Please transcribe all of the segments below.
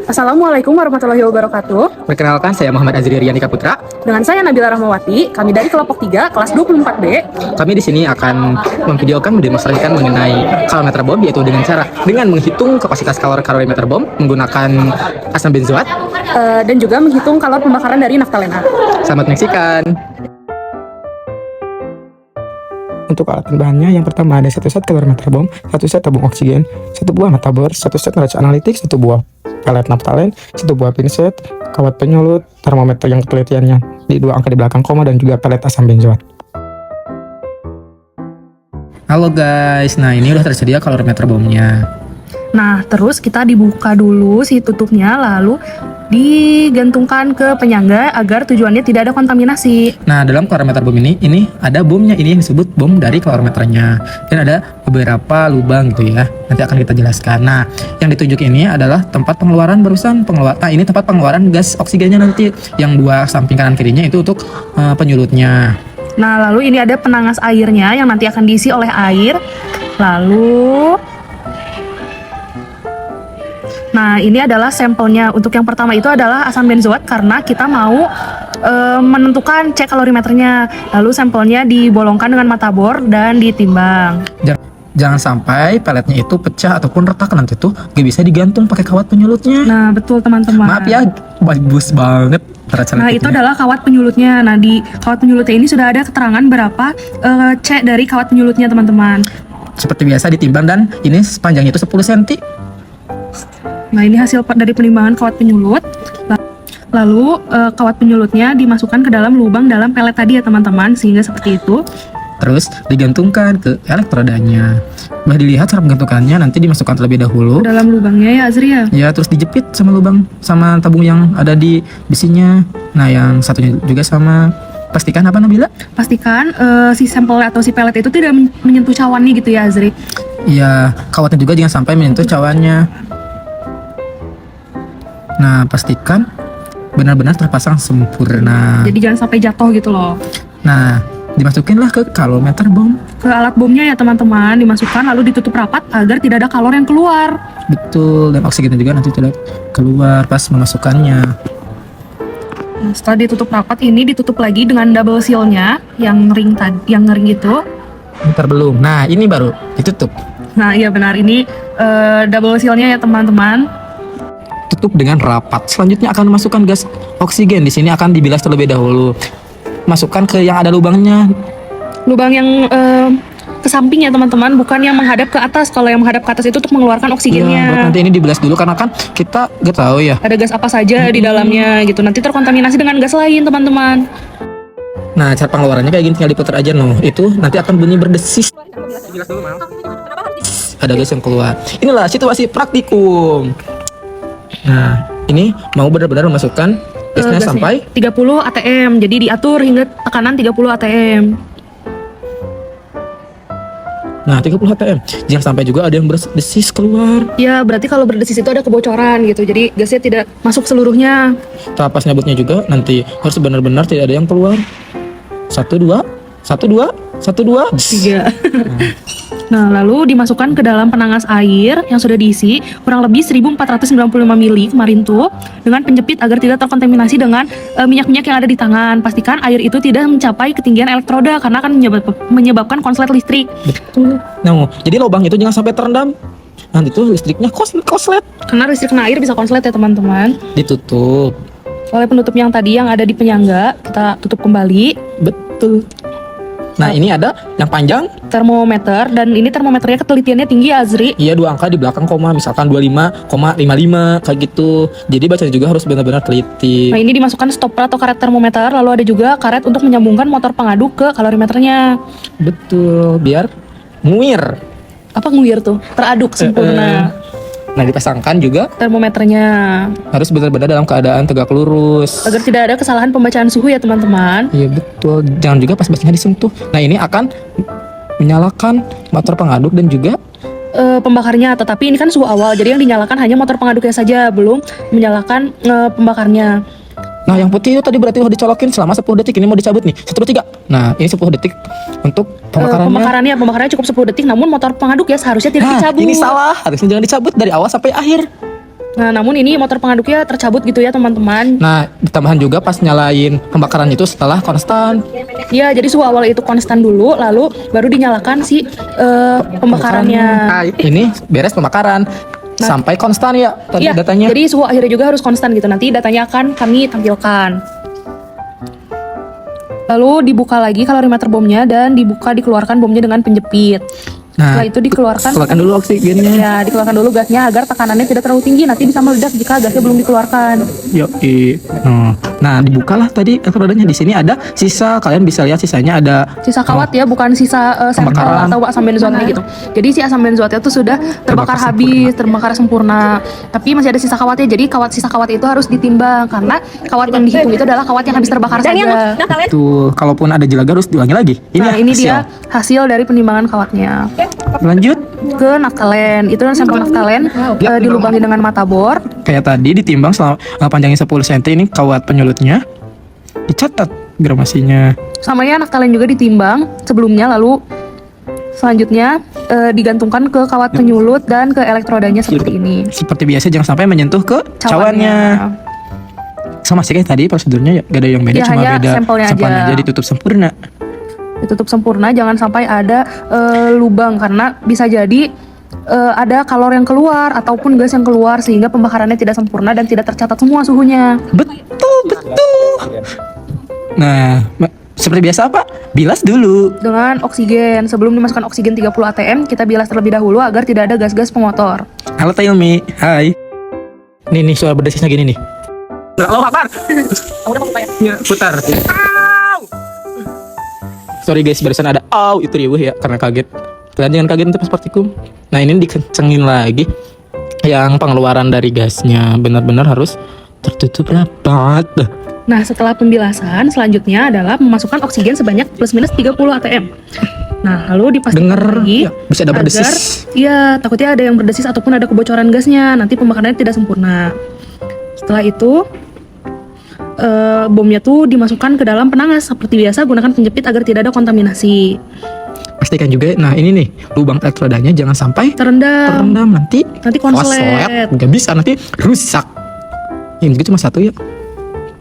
Assalamualaikum warahmatullahi wabarakatuh. Perkenalkan, saya Muhammad Azri Rianika Putra. Dengan saya Nabila Rahmawati, kami dari kelompok 3 kelas 24B. Kami di sini akan memvideokan mendemonstrasikan mengenai kalorimeter bom, yaitu dengan menghitung kapasitas kalorimeter bom menggunakan asam benzoat Dan juga menghitung kalori pembakaran dari naftalena. Selamat menyaksikan. Untuk alat dan bahannya, yang pertama ada 1 set kalorimeter bom, 1 set tabung oksigen, 1 buah metabor, 1 set neraca analitik, 1 buah pelet naftalen, 1 buah pinset, kawat penyulut, termometer yang ketelitiannya di 2 angka di belakang koma, dan juga pelet asam benzoat. Halo guys, nah ini udah tersedia kalorimeter bomnya. Nah, terus kita dibuka dulu si tutupnya, lalu digantungkan ke penyangga agar tujuannya tidak ada kontaminasi. Nah, dalam kalorimeter bom ini ada bomnya, ini yang disebut bom dari kalorimeternya. Dan ada beberapa lubang gitu ya. Nanti akan kita jelaskan. Nah, yang ditunjuk ini adalah tempat pengeluaran Nah, ini tempat pengeluaran gas oksigennya nanti. Yang 2 samping kanan kirinya itu untuk penyulutnya. Nah, lalu ini ada penangas airnya yang nanti akan diisi oleh air. Lalu nah, ini adalah sampelnya. Untuk yang pertama itu adalah asam benzoat karena kita mau menentukan cek kalorimeternya. Lalu sampelnya dibolongkan dengan mata bor dan ditimbang. Jangan sampai peletnya itu pecah ataupun retak, nanti tuh gak bisa digantung pakai kawat penyulutnya. Nah, betul teman-teman. Maaf ya, bagus banget. Nah, itu adalah kawat penyulutnya. Nah, di kawat penyulutnya ini sudah ada keterangan berapa cek dari kawat penyulutnya, teman-teman. Seperti biasa ditimbang, dan ini sepanjangnya itu 10 cm. Nah, ini hasil dari penimbangan kawat penyulut. Lalu kawat penyulutnya dimasukkan ke dalam lubang dalam pelet tadi ya teman-teman, sehingga seperti itu. Terus digantungkan ke elektrodanya. Bah, dilihat cara menggantungkannya, nanti dimasukkan terlebih dahulu Ke dalam lubangnya ya Azri ya. ya, terus dijepit sama tabung yang ada di besinya. Nah, yang satunya juga sama. Pastikan apa, Nabila? Pastikan si sampel atau si pelet itu tidak menyentuh cawannya gitu ya Azri. Iya, kawatnya juga jangan sampai menyentuh cawannya. Nah, pastikan benar-benar terpasang sempurna. Jadi jangan sampai jatuh gitu loh. Nah, dimasukinlah ke kalorimeter bom. Ke alat bomnya ya teman-teman, dimasukkan lalu ditutup rapat agar tidak ada kalor yang keluar. Betul, dan oksigennya juga nanti tidak keluar pas memasukkannya. Nah, setelah ditutup rapat, ini ditutup lagi dengan double seal-nya yang ring itu. Bentar, belum. Nah, ini baru ditutup. Nah, iya benar, ini double seal-nya ya teman-teman. Tutup dengan rapat. Selanjutnya akan memasukkan gas oksigen. Di sini akan dibilas terlebih dahulu. Masukkan ke yang ada lubangnya. Lubang yang ke samping ya teman-teman, bukan yang menghadap ke atas. Kalau yang menghadap ke atas itu untuk mengeluarkan Ya, oksigennya. nanti ini dibilas dulu karena kan kita gak tahu ya. Ada gas apa saja di dalamnya gitu. Nanti terkontaminasi dengan gas lain teman-teman. Nah, cara pengeluarannya kayak gini, tinggal diputar aja. Itu nanti akan bunyi berdesis. Ada gas yang keluar. Inilah situasi praktikum. Nah, ini mau benar-benar memasukkan gasnya sampai 30 atm. Jadi diatur hingga tekanan 30 atm. Nah, 30 atm. Jangan sampai juga ada yang berdesis keluar. Ya, berarti kalau berdesis itu ada kebocoran gitu. Jadi gasnya tidak masuk seluruhnya. Pas nyabutnya juga nanti harus benar-benar tidak ada yang keluar. 1 2 1 2 1 2 3. Nah, lalu dimasukkan ke dalam penangas air yang sudah diisi kurang lebih 1495 ml kemarin tuh, dengan penjepit agar tidak terkontaminasi dengan minyak-minyak yang ada di tangan. Pastikan air itu tidak mencapai ketinggian elektroda karena akan menyebabkan konslet listrik. Betul. Nah, jadi lubang itu jangan sampai terendam. Nanti tuh listriknya konslet. Karena listrik kena air bisa konslet ya teman-teman. Ditutup. Oleh penutup yang tadi yang ada di penyangga, kita tutup kembali. Betul. Nah, ini ada yang panjang. Termometer, dan ini termometernya ketelitiannya tinggi Azri. Iya, 2 angka di belakang koma, misalkan 25,55 kayak gitu. Jadi bacanya juga harus benar-benar teliti. Nah, ini dimasukkan stopper atau karet termometer, lalu ada juga karet untuk menyambungkan motor pengaduk ke kalorimeternya. Betul, biar nguir. Apa nguir tuh? Teraduk sempurna. Nah, dipasangkan juga Termometernya harus benar-benar dalam keadaan tegak lurus. agar tidak ada kesalahan pembacaan suhu ya teman-teman. Iya, betul. Jangan juga pas basinya disentuh. Nah, ini akan menyalakan motor pengaduk dan juga Pembakarnya, tetapi ini kan suhu awal, jadi yang dinyalakan hanya motor pengaduknya saja, belum menyalakan pembakarnya. Nah, yang putih itu tadi berarti udah dicolokin selama 10 detik. Ini mau dicabut nih, 1, 2, 3. Nah, ini 10 detik untuk pembakarannya. Pembakarannya cukup 10 detik, namun motor pengaduk ya seharusnya tidak dicabut. Ini salah, harusnya jangan dicabut dari awal sampai akhir. Nah, namun ini motor pengaduknya tercabut gitu ya teman-teman. Nah, ditambahan juga pas nyalain pembakaran itu setelah konstan. Iya, jadi suhu awal itu konstan dulu, lalu baru dinyalakan si pembakarannya. Nah, ini beres pembakaran sampai konstan ya tadi Iya, datanya. jadi suhu akhirnya juga harus konstan gitu. Nanti datanya akan kami tampilkan. Lalu dibuka lagi kalorimeter bomnya dan dikeluarkan bomnya dengan penjepit. Nah, Setelah itu dikeluarkan dulu oksigennya. Ya, dikeluarkan dulu gasnya agar tekanannya tidak terlalu tinggi. Nanti bisa meledak jika gasnya belum dikeluarkan. Yoi. Nah, dibukalah tadi elektrodanya. Di sini ada sisa, kalian bisa lihat sisanya ada Sisa kawat ya, bukan sisa sampel Pembakaran. atau asam benzoatnya gitu. Jadi si asam benzoatnya itu sudah terbakar habis, terbakar sempurna. Tapi masih ada sisa kawatnya. Jadi sisa kawat itu harus ditimbang karena kawat yang dihitung itu adalah kawat yang habis terbakar saja. tuh, kalaupun ada jelaga harus diulangi lagi. Nah, ini hasil. dia hasil dari penimbangan kawatnya. Lanjut. Ke naftalen, itu sampel naftalen dilubangi dengan mata bor. Kayak tadi ditimbang selama panjangnya 10 cm ini kawat penyulutnya. Dicatat gramasinya. Sama ya, naftalen juga ditimbang sebelumnya, lalu selanjutnya digantungkan ke kawat penyulut dan ke elektrodanya seperti ini. Seperti biasa jangan sampai menyentuh ke cawannya. Sama sih kayak tadi prosedurnya ya, gak ada yang beda, Ya, cuma hanya beda sampelnya aja. ditutup sempurna. Ditutup sempurna, jangan sampai ada lubang karena bisa jadi ada kalor yang keluar ataupun gas yang keluar sehingga pembakarannya tidak sempurna dan tidak tercatat semua suhunya. Betul. Nah, seperti biasa apa? Bilas dulu. Dengan oksigen, sebelum dimasukkan oksigen 30 atm, kita bilas terlebih dahulu agar tidak ada gas-gas pengotor. Halo Tailmi, hai. Nih suara berdesisnya gini nih. Allah Akbar. Ya, putar. Sorry guys, barusan ada itu riuh ya karena kaget. Kalian jangan kaget untuk partikum. Nah, ini dikencengin lagi. Yang pengeluaran dari gasnya benar-benar harus tertutup rapat. Nah, setelah pembilasan, selanjutnya adalah memasukkan oksigen sebanyak plus minus 30 atm. Nah, lalu dipastikan Dengar lagi ya, bisa ada berdesis. Iya, takutnya ada yang berdesis ataupun ada kebocoran gasnya. Nanti pembakarannya tidak sempurna. Setelah itu bomnya tuh dimasukkan ke dalam penangas seperti biasa, gunakan penjepit agar tidak ada kontaminasi. Pastikan juga, nah ini nih lubang elektrodanya jangan sampai Terendam. nanti Konslet. nggak bisa, nanti rusak. Ini juga cuma satu ya.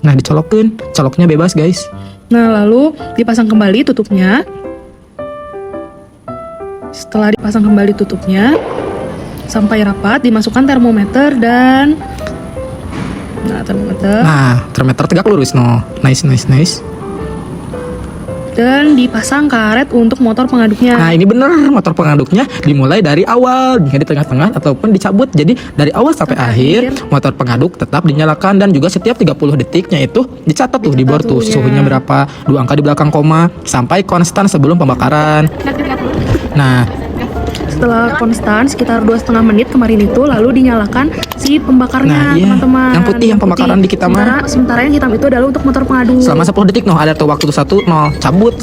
Nah, dicolokin, coloknya bebas guys. Nah, lalu dipasang kembali tutupnya. Setelah dipasang kembali tutupnya sampai rapat, dimasukkan termometer dan termometer Nah, termometer tegak lurus no. Nice. dan dipasang karet untuk motor pengaduknya. Nah, ini bener motor pengaduknya dimulai dari awal, jika di tengah-tengah ataupun dicabut. Jadi dari awal sampai akhir motor pengaduk tetap dinyalakan dan juga setiap 30 detiknya itu dicatat tuh di bor tuh suhunya berapa, 2 angka di belakang koma sampai konstan sebelum pembakaran. Nah, Setelah konstan sekitar 2,5 menit kemarin itu, lalu dinyalakan si pembakarnya, Nah, iya. teman-teman. Yang putih, yang pembakaran di kita mah. Sementara yang hitam itu adalah untuk motor pengaduk. selama 10 detik no, ada tuh waktu 1 no cabut.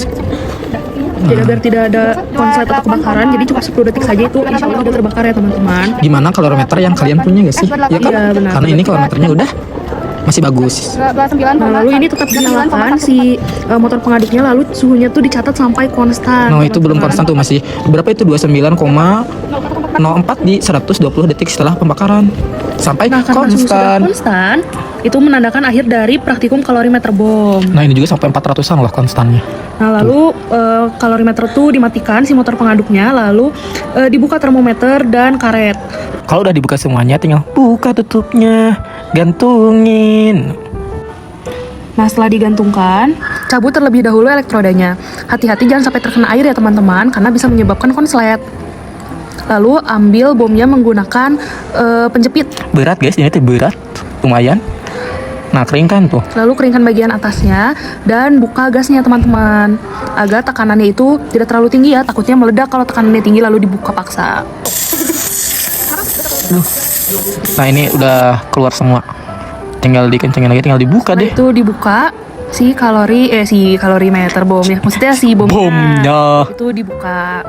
Jadi agar tidak ada konslet atau kebakaran, jadi cukup 10 detik saja itu insya Allah sudah terbakar ya teman-teman. Gimana kalorimeter yang kalian punya gak sih? Ya kan? Iya, benar. Karena ini kalorimeternya udah masih bagus. Nah, lalu ini tetap dinyalakan si motor pengaduknya, lalu suhunya tuh dicatat sampai konstan. No, itu belum konstan tuh, masih berapa itu 29,04 di 120 detik setelah pembakaran sampai Nah, karena suhu sudah konstan. konstan, itu menandakan akhir dari praktikum kalorimeter bom. Nah, ini juga sampai 400-an loh konstannya. Nah, lalu kalorimeter tuh dimatikan si motor pengaduknya, lalu dibuka termometer dan karet. Kalau udah dibuka semuanya, tinggal buka tutupnya, gantungin. Nah, setelah digantungkan, cabut terlebih dahulu elektrodanya. Hati-hati jangan sampai terkena air ya teman-teman, karena bisa menyebabkan konslet. Lalu ambil bomnya menggunakan penjepit. Berat guys, ini tuh berat, lumayan. Nah, keringkan tuh. Lalu keringkan bagian atasnya dan buka gasnya teman-teman, agar tekanannya itu tidak terlalu tinggi ya, takutnya meledak kalau tekanannya tinggi lalu dibuka paksa. Nah, ini udah keluar semua. Tinggal dikencengin lagi, tinggal dibuka Nah, deh. itu dibuka si kalorimeter bom ya, maksudnya si bomnya. Itu dibuka.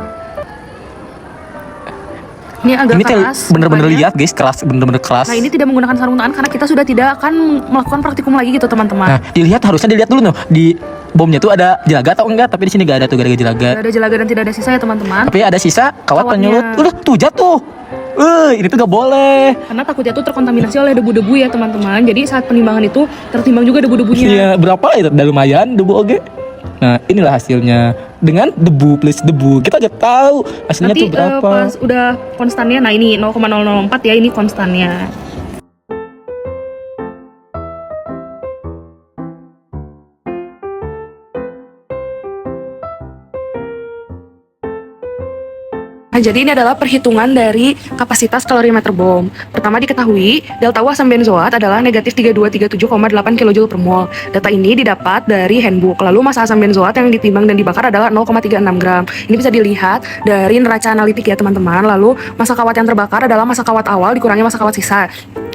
Ini agak Ini keras. bener-bener bukanya. lihat guys, kelas, bener-bener kelas. Nah, ini tidak menggunakan sarung tangan karena kita sudah tidak akan melakukan praktikum lagi gitu teman-teman. Nah, harusnya dilihat dulu tuh di bomnya tuh ada jelaga atau enggak, tapi di sini gak ada tuh, gak ada jelaga. Tidak ada jelaga dan tidak ada sisa ya teman-teman. Tapi ada sisa kawat Kawatnya. penyulut. Udah tuh jatuh. Ini tuh gak boleh. Karena takutnya tuh terkontaminasi oleh debu-debu ya teman-teman. Jadi saat penimbangan itu tertimbang juga debu-debunya. Iya, berapa lah itu? Udah lumayan debu oge. Nah, inilah hasilnya dengan debu plus debu. Kita aja tahu hasilnya Nanti tuh berapa. pas udah konstannya, nah ini 0,004 ya, ini konstannya. Nah, jadi ini adalah perhitungan dari kapasitas kalorimeter bom. Pertama diketahui, delta U asam benzoat adalah negatif 3237,8 kJ per mol. Data ini didapat dari handbook. Lalu massa asam benzoat yang ditimbang dan dibakar adalah 0,36 gram. Ini bisa dilihat dari neraca analitik ya teman-teman. Lalu massa kawat yang terbakar adalah massa kawat awal dikurangi massa kawat sisa,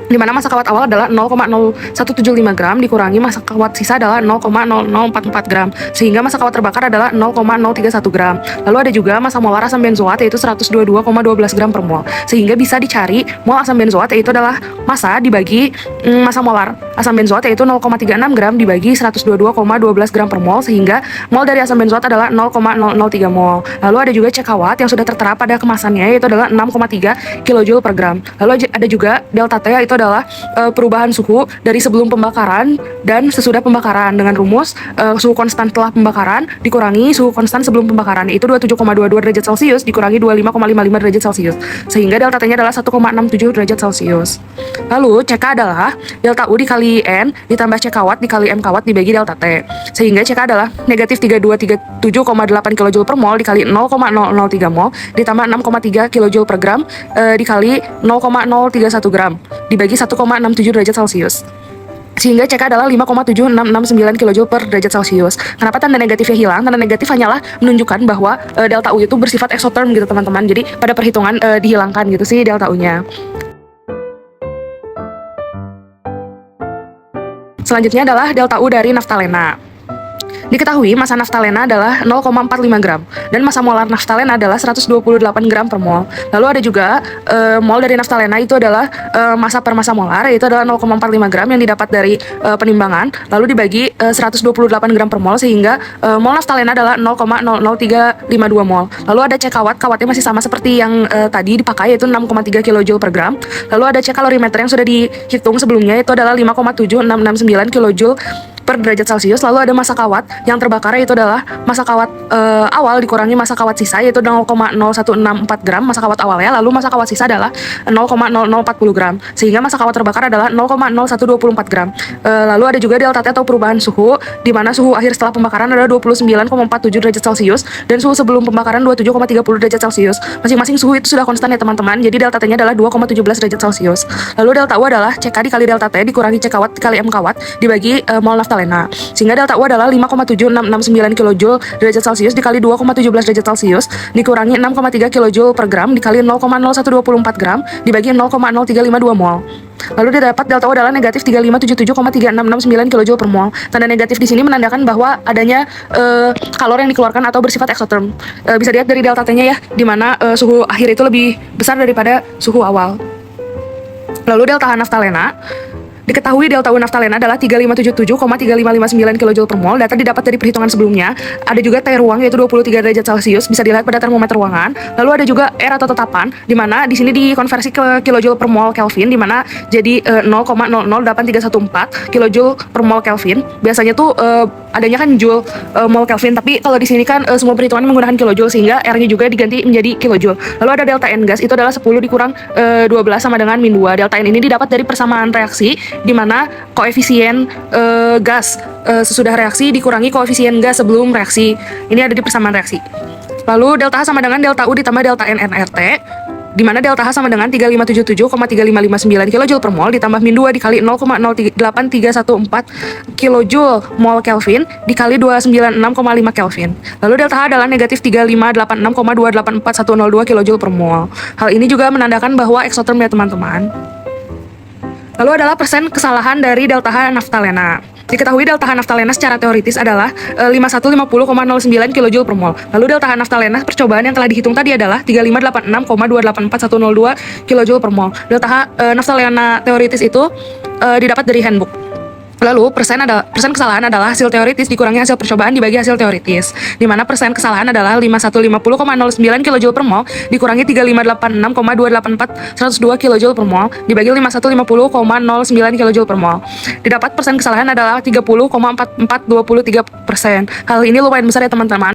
di mana massa kawat awal adalah 0,0175 gram dikurangi massa kawat sisa adalah 0,0044 gram, sehingga massa kawat terbakar adalah 0,031 gram. Lalu ada juga massa molar asam benzoat yaitu 122,12 gram per mol, sehingga bisa dicari mol asam benzoat yaitu adalah massa dibagi massa molar asam benzoat yaitu 0,36 gram dibagi 122,12 gram per mol, sehingga mol dari asam benzoat adalah 0,003 mol. Lalu ada juga C kawat yang sudah tertera pada kemasannya yaitu adalah 6,3 kJ per gram. Lalu ada juga delta T yaitu adalah perubahan suhu dari sebelum pembakaran dan sesudah pembakaran dengan rumus suhu konstan setelah pembakaran dikurangi suhu konstan sebelum pembakaran, itu 27,22 derajat Celcius dikurangi 25,55 derajat Celcius, sehingga delta T-nya adalah 1,67 derajat Celcius. Lalu CK adalah delta U dikali N ditambah C kawat dikali M kawat dibagi delta T, sehingga CK adalah negatif 3237,8 kJ per mol dikali 0,003 mol ditambah 6,3 kJ per gram dikali 0,031 gram dibagi 1,67 derajat Celcius, sehingga CK adalah 5,7669 kJ per derajat Celcius. Kenapa tanda negatifnya hilang? Tanda negatif hanyalah menunjukkan bahwa delta U itu bersifat exotherm gitu teman-teman. Jadi pada perhitungan dihilangkan gitu sih delta U-nya. Selanjutnya adalah delta U dari naftalena. Diketahui massa naftalena adalah 0,45 gram dan massa molar naftalena adalah 128 gram per mol. Lalu ada juga mol dari naftalena itu adalah massa per massa molar yaitu adalah 0,45 gram yang didapat dari penimbangan lalu dibagi 128 gram per mol, sehingga mol naftalena adalah 0,00352 mol. Lalu ada C kawat, kawatnya masih sama seperti yang tadi dipakai yaitu 6,3 kJ per gram. Lalu ada C kalorimeter yang sudah dihitung sebelumnya itu adalah 5,7669 kJ per derajat Celcius. Lalu ada massa kawat yang terbakar yaitu adalah massa kawat awal dikurangi massa kawat sisa yaitu 0,0164 gram massa kawat awalnya, lalu massa kawat sisa adalah 0,0040 gram, sehingga massa kawat terbakar adalah 0,0124 gram. Lalu ada juga delta T atau perubahan suhu, di mana suhu akhir setelah pembakaran adalah 29,47 derajat Celcius dan suhu sebelum pembakaran 27,30 derajat Celcius. Masing-masing suhu itu sudah konstan ya teman-teman, jadi delta T-nya adalah 2,17 derajat Celcius. Lalu delta U adalah CK dikali delta T dikurangi C kawat dikali M kawat dibagi mol naftalena, sehingga delta U adalah 5,7669 kJ derajat Celcius dikali 2,17 derajat Celcius dikurangi 6,3 kJ per gram dikali 0,0124 gram dibagi 0,0352 mol. Lalu didapat delta U adalah negatif 3577,3669 kJ per mol. Tanda negatif di sini menandakan bahwa adanya kalor yang dikeluarkan atau bersifat exotherm. Bisa dilihat dari delta T-nya ya, di mana suhu akhir itu lebih besar daripada suhu awal. Lalu delta H naftalena. Diketahui delta U naftalena adalah 3577,3559 kJ per mol. Data didapat dari perhitungan sebelumnya. Ada juga T ruang yaitu 23 derajat Celcius, bisa dilihat pada termometer ruangan. Lalu ada juga R atau tetapan, di mana di sini dikonversi ke kilojoule per mol Kelvin, di mana jadi 0,008314 kilojoule per mol Kelvin. Biasanya tuh adanya kan joule mol Kelvin, tapi kalau di sini kan semua perhitungan menggunakan kilojoule, sehingga R-nya juga diganti menjadi kilojoule. Lalu ada delta N gas, itu adalah 10 dikurang 12 sama dengan min 2. Delta N ini didapat dari persamaan reaksi, di mana koefisien gas sesudah reaksi dikurangi koefisien gas sebelum reaksi. Ini ada di persamaan reaksi. Lalu delta H sama dengan delta U ditambah delta N NRT, di mana delta H sama dengan 3577,3559 kJ per mol ditambah min 2 dikali 0,08314 kJ mol Kelvin dikali 296,5 Kelvin. Lalu delta H adalah negatif 3586,284102 kJ per mol. Hal ini juga menandakan bahwa exotherm ya teman-teman. Lalu adalah persen kesalahan dari delta H naftalena. Diketahui delta H naftalena secara teoritis adalah 5150,09 kJ per mol. Lalu delta H naftalena percobaan yang telah dihitung tadi adalah 3586,284102 kJ per mol. Delta H naftalena teoritis itu didapat dari handbook. Lalu persen kesalahan adalah hasil teoritis dikurangi hasil percobaan dibagi hasil teoritis, di mana persen kesalahan adalah 5150,09 kJ per mol dikurangi 3586,284 102 kJ per mol dibagi 5150,09 kJ per mol. Didapat persen kesalahan adalah 30,4423%. Hal ini lumayan besar ya teman-teman.